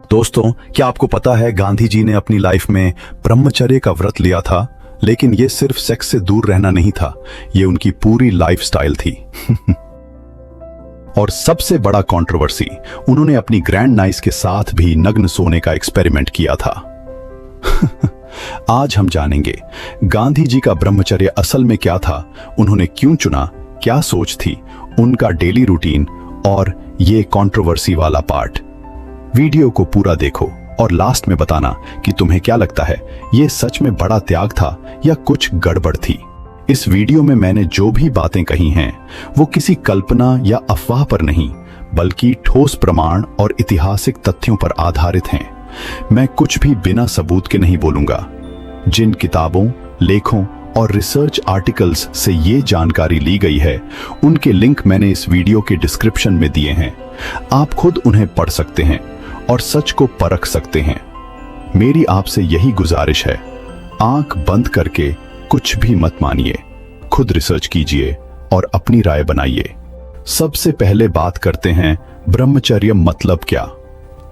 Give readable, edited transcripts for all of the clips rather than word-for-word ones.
दोस्तों, क्या आपको पता है गांधी जी ने अपनी लाइफ में ब्रह्मचर्य का व्रत लिया था। लेकिन ये सिर्फ सेक्स से दूर रहना नहीं था, ये उनकी पूरी लाइफस्टाइल थी। और सबसे बड़ा कंट्रोवर्सी, उन्होंने अपनी ग्रैंड नाइस के साथ भी नग्न सोने का एक्सपेरिमेंट किया था। आज हम जानेंगे गांधी जी का ब्रह्मचर्य असल में क्या था, उन्होंने क्यों चुना, क्या सोच थी, उनका डेली रूटीन और ये कंट्रोवर्सी वाला पार्ट। वीडियो को पूरा देखो और लास्ट में बताना कि तुम्हें क्या लगता है, ये सच में बड़ा त्याग था या कुछ गड़बड़ थी। इस वीडियो में मैंने जो भी बातें कही हैं वो किसी कल्पना या अफवाह पर नहीं, बल्कि ठोस प्रमाण और ऐतिहासिक तथ्यों पर आधारित हैं। मैं कुछ भी बिना सबूत के नहीं बोलूंगा। जिन किताबों, लेखों और रिसर्च आर्टिकल्स से ये जानकारी ली गई है, उनके लिंक मैंने इस वीडियो के डिस्क्रिप्शन में दिए हैं। आप खुद उन्हें पढ़ सकते हैं और सच को परख सकते हैं। मेरी आपसे यही गुजारिश है, आंख बंद करके कुछ भी मत मानिए, खुद रिसर्च कीजिए और अपनी राय बनाइए। सबसे पहले बात करते हैं ब्रह्मचर्य मतलब क्या।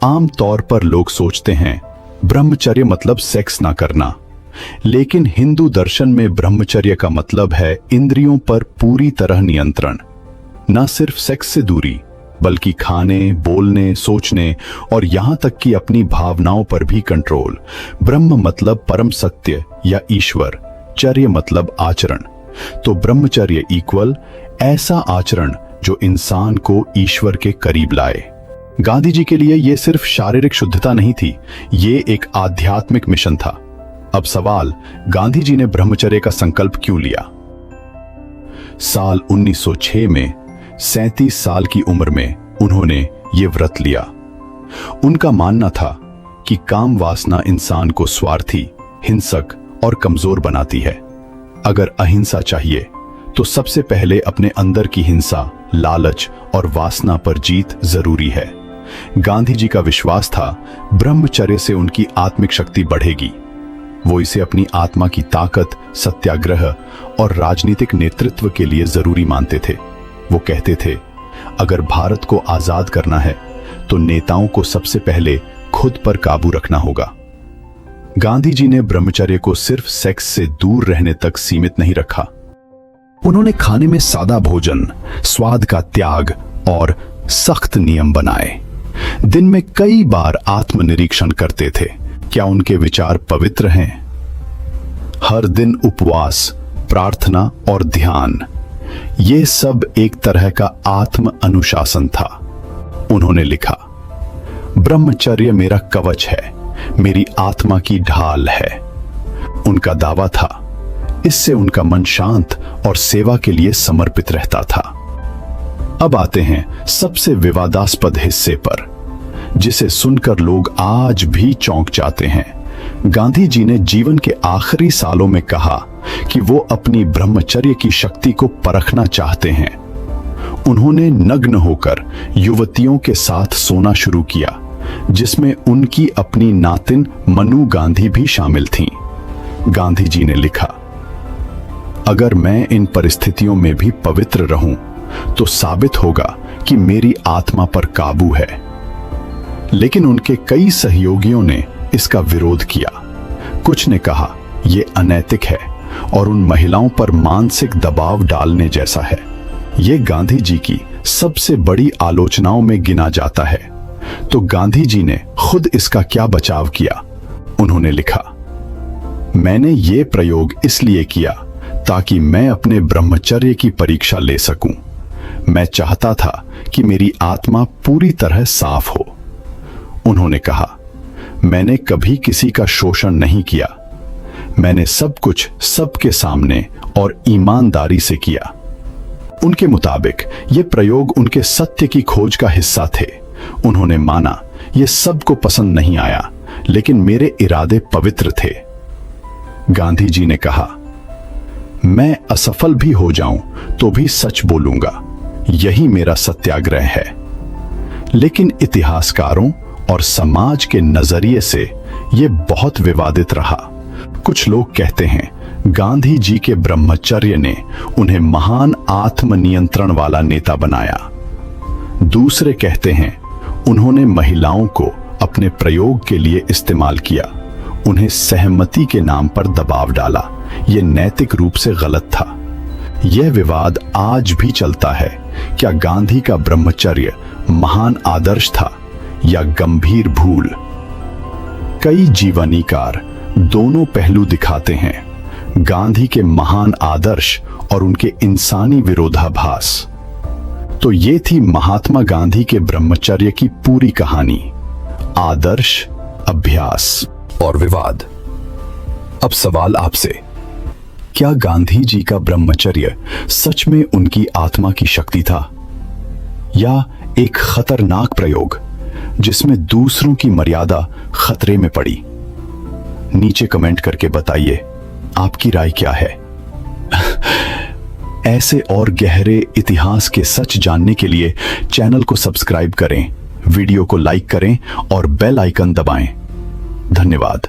आम तौर पर लोग सोचते हैं ब्रह्मचर्य मतलब सेक्स ना करना, लेकिन हिंदू दर्शन में ब्रह्मचर्य का मतलब है इंद्रियों पर पूरी तरह नियंत्रण। न सिर्फ सेक्स से दूरी, बल्कि खाने, बोलने, सोचने और यहां तक कि अपनी भावनाओं पर भी कंट्रोल। ब्रह्म मतलब परम सत्य या ईश्वर, चर्य मतलब आचरण। तो ब्रह्मचर्य इक्वल ऐसा आचरण जो इंसान को ईश्वर के करीब लाए। गांधी जी के लिए यह सिर्फ शारीरिक शुद्धता नहीं थी, ये एक आध्यात्मिक मिशन था। अब सवाल, गांधी जी ने ब्रह्मचर्य का संकल्प क्यों लिया? साल 1906 में 37 साल की उम्र में उन्होंने ये व्रत लिया। उनका मानना था कि काम वासना इंसान को स्वार्थी, हिंसक और कमजोर बनाती है। अगर अहिंसा चाहिए तो सबसे पहले अपने अंदर की हिंसा, लालच और वासना पर जीत जरूरी है। गांधी जी का विश्वास था ब्रह्मचर्य से उनकी आत्मिक शक्ति बढ़ेगी। वो इसे अपनी आत्मा की ताकत, सत्याग्रह और राजनीतिक नेतृत्व के लिए जरूरी मानते थे। वो कहते थे, अगर भारत को आजाद करना है तो नेताओं को सबसे पहले खुद पर काबू रखना होगा। गांधी जी ने ब्रह्मचर्य को सिर्फ सेक्स से दूर रहने तक सीमित नहीं रखा। उन्होंने खाने में सादा भोजन, स्वाद का त्याग और सख्त नियम बनाए। दिन में कई बार आत्मनिरीक्षण करते थे, क्या उनके विचार पवित्र हैं? हर दिन उपवास, प्रार्थना और ध्यान, ये सब एक तरह का आत्म अनुशासन था। उन्होंने लिखा, ब्रह्मचर्य मेरा कवच है, मेरी आत्मा की ढाल है। उनका दावा था, इससे उनका मन शांत और सेवा के लिए समर्पित रहता था। अब आते हैं सबसे विवादास्पद हिस्से पर, जिसे सुनकर लोग आज भी चौंक जाते हैं। गांधी जी ने जीवन के आखिरी सालों में कहा कि वो अपनी ब्रह्मचर्य की शक्ति को परखना चाहते हैं। उन्होंने नग्न होकर युवतियों के साथ सोना शुरू किया, जिसमें उनकी अपनी नातिन मनु गांधी भी शामिल थीं। गांधी जी ने लिखा, अगर मैं इन परिस्थितियों में भी पवित्र रहूं तो साबित होगा कि मेरी आत्मा पर काबू है। लेकिन उनके कई सहयोगियों ने इसका विरोध किया। कुछ ने कहा यह अनैतिक है और उन महिलाओं पर मानसिक दबाव डालने जैसा है। यह गांधी जी की सबसे बड़ी आलोचनाओं में गिना जाता है। तो गांधी जी ने खुद इसका क्या बचाव किया? उन्होंने लिखा, मैंने ये प्रयोग इसलिए किया ताकि मैं अपने ब्रह्मचर्य की परीक्षा ले सकूं। मैं चाहता था कि मेरी आत्मा पूरी तरह साफ हो। उन्होंने कहा, मैंने कभी किसी का शोषण नहीं किया। मैंने सब कुछ सबके सामने और ईमानदारी से किया। उनके मुताबिक ये प्रयोग उनके सत्य की खोज का हिस्सा थे। उन्होंने माना ये सबको पसंद नहीं आया, लेकिन मेरे इरादे पवित्र थे। गांधी जी ने कहा, मैं असफल भी हो जाऊं तो भी सच बोलूंगा, यही मेरा सत्याग्रह है। लेकिन इतिहासकारों और समाज के नजरिए से यह बहुत विवादित रहा। कुछ लोग कहते हैं गांधी जी के ब्रह्मचर्य ने उन्हें महान आत्मनियंत्रण वाला नेता बनाया। दूसरे कहते हैं उन्होंने महिलाओं को अपने प्रयोग के लिए इस्तेमाल किया, उन्हें सहमति के नाम पर दबाव डाला। यह नैतिक रूप से गलत था। यह विवाद आज भी चलता है। क्या गांधी का ब्रह्मचर्य महान आदर्श था या गंभीर भूल? कई जीवनीकार दोनों पहलू दिखाते हैं, गांधी के महान आदर्श और उनके इंसानी विरोधाभास। तो ये थी महात्मा गांधी के ब्रह्मचर्य की पूरी कहानी, आदर्श, अभ्यास और विवाद। अब सवाल आपसे, क्या गांधी जी का ब्रह्मचर्य सच में उनकी आत्मा की शक्ति था या एक खतरनाक प्रयोग जिसमें दूसरों की मर्यादा खतरे में पड़ी? नीचे कमेंट करके बताइए आपकी राय क्या है। ऐसे और गहरे इतिहास के सच जानने के लिए चैनल को सब्सक्राइब करें, वीडियो को लाइक करें और बेल आइकन दबाएं। धन्यवाद।